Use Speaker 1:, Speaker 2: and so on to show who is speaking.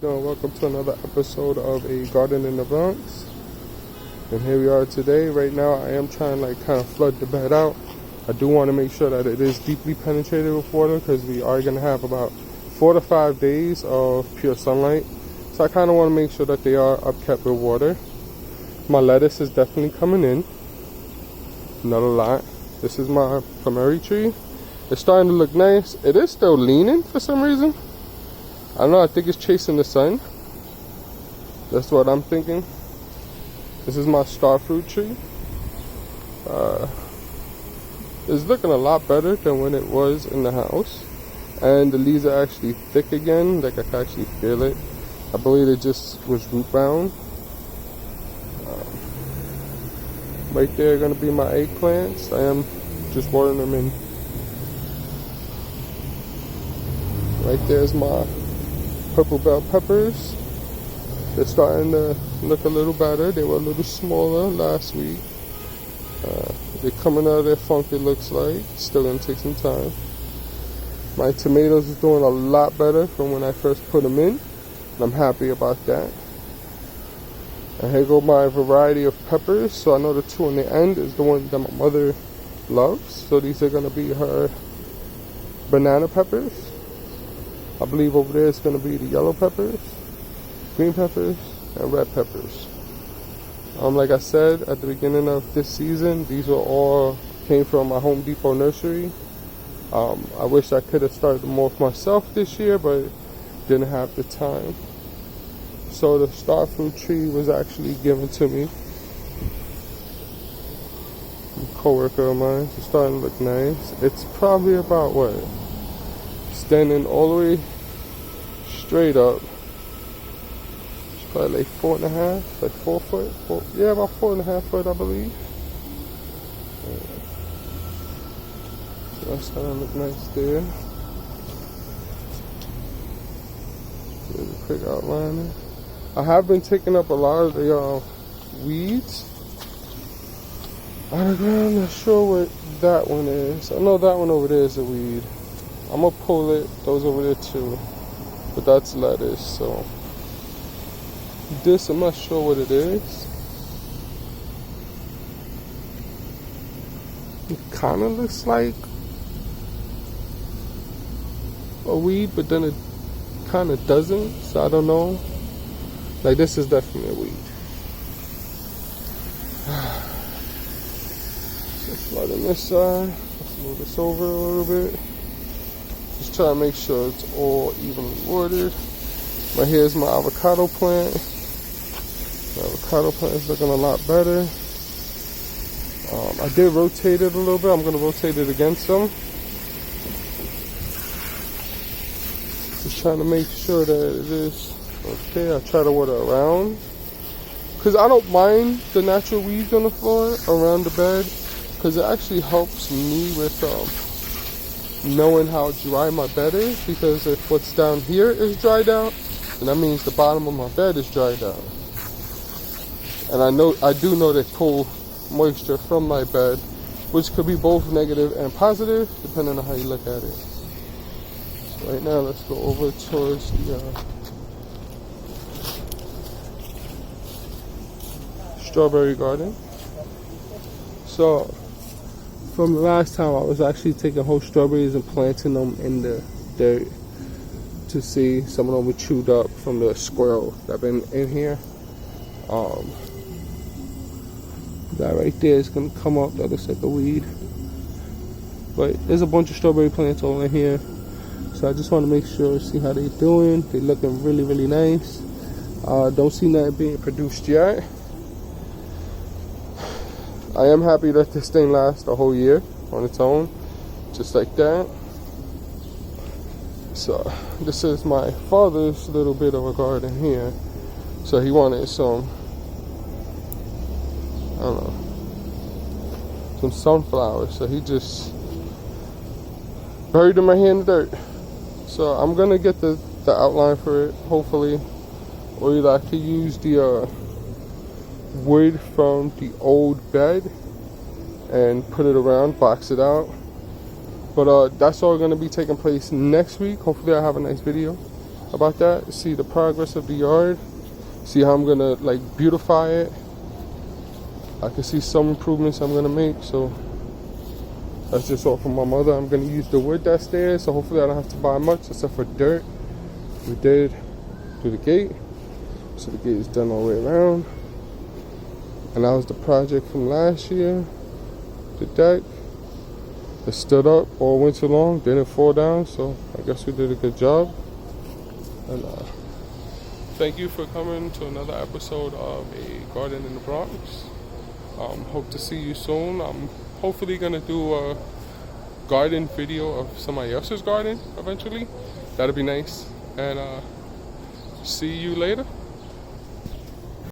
Speaker 1: Welcome to another episode of A Garden in the Bronx. And here we are today. Right now I am trying to kind of flood the bed out. I do want to make sure that it is deeply penetrated with water because we are going to have about 4 to 5 days of pure sunlight. So I kind of want to make sure that they are upkept with water. My lettuce is definitely coming in. Not a lot. This is my primary tree. It's starting to look nice. It is still leaning for some reason. I don't know, I think it's chasing the sun. That's what I'm thinking. This is my starfruit tree. It's looking a lot better than when it was in the house. And the leaves are actually thick again, like I can actually feel it. I believe it just was root bound. Right there are going to be my eggplants. I am just watering them in. Right there's my purple bell peppers. They're starting to look a little better. They were a little smaller last week. They're coming out of their funk, it looks like. Still gonna take some time. My tomatoes are doing a lot better from when I first put them in, and I'm happy about that. And here go my variety of peppers. So I know the two on the end is the one that my mother loves. So these are gonna be her banana peppers. I believe over there is going to be the yellow peppers, green peppers, and red peppers. Like I said at the beginning of this season, these were all came from my Home Depot nursery. I wish I could have started them off myself this year, but didn't have the time. So the starfruit tree was actually given to me. A coworker of mine. It's starting to look nice. It's probably about what? Standing all the way straight up. It's probably like 4.5, like 4 foot. Yeah, about 4.5 foot, I believe. So that's starting to look nice there. There's a quick outliner. I have been taking up a lot of the weeds out of the ground. I'm not sure what that one is. I know that one over there is a weed. I'm gonna pull it, those over there too, but that's lettuce. So this, I'm not sure what it is. It kind of looks like a weed, but then it kind of doesn't, so I don't know. Like, this is definitely a weed. Just flooding this side. Let's move this over a little bit. Just try to make sure it's all evenly watered. Right here is my avocado plant. The avocado plant is looking a lot better. I did rotate it a little bit. I'm going to rotate it again some. Just trying to make sure that it is okay. I try to water around. Because I don't mind the natural weeds on the floor around the bed. Because it actually helps me with knowing how dry my bed is, because if what's down here is dried out, then that means the bottom of my bed is dried out. And I do know they pull moisture from my bed, which could be both negative and positive, depending on how you look at it. So right now, let's go over towards the strawberry garden. So from the last time, I was actually taking whole strawberries and planting them in the dirt to see. Some of them were chewed up from the squirrel that been in here. That right there is gonna come up. That looks like a weed, but there's a bunch of strawberry plants all in here. So I just want to make sure, see how they're doing. They're looking really, really nice. Don't see nothing being produced yet. I am happy that this thing lasts a whole year on its own, just like that. So this is my father's little bit of a garden here. So he wanted some, I don't know, some sunflowers. So he just buried them right here in the dirt. So I'm gonna get the outline for it, hopefully, or either I could use the wood from the old bed and put it around, box it out. But that's all going to be taking place next week. Hopefully I have a nice video. about that. See the progress of the yard. See how I'm gonna like beautify it. I can see some improvements I'm gonna make. So that's just all from my mother. I'm gonna use the wood that's there. So hopefully I don't have to buy much except for dirt. We did do the gate. So the gate is done all the way around. And that was the project from last year. The deck. It stood up all winter long, didn't fall down, so I guess we did a good job. And thank you for coming to another episode of A Garden in the Bronx. Hope to see you soon. I'm hopefully gonna do a garden video of somebody else's garden eventually. That'd be nice. And see you later.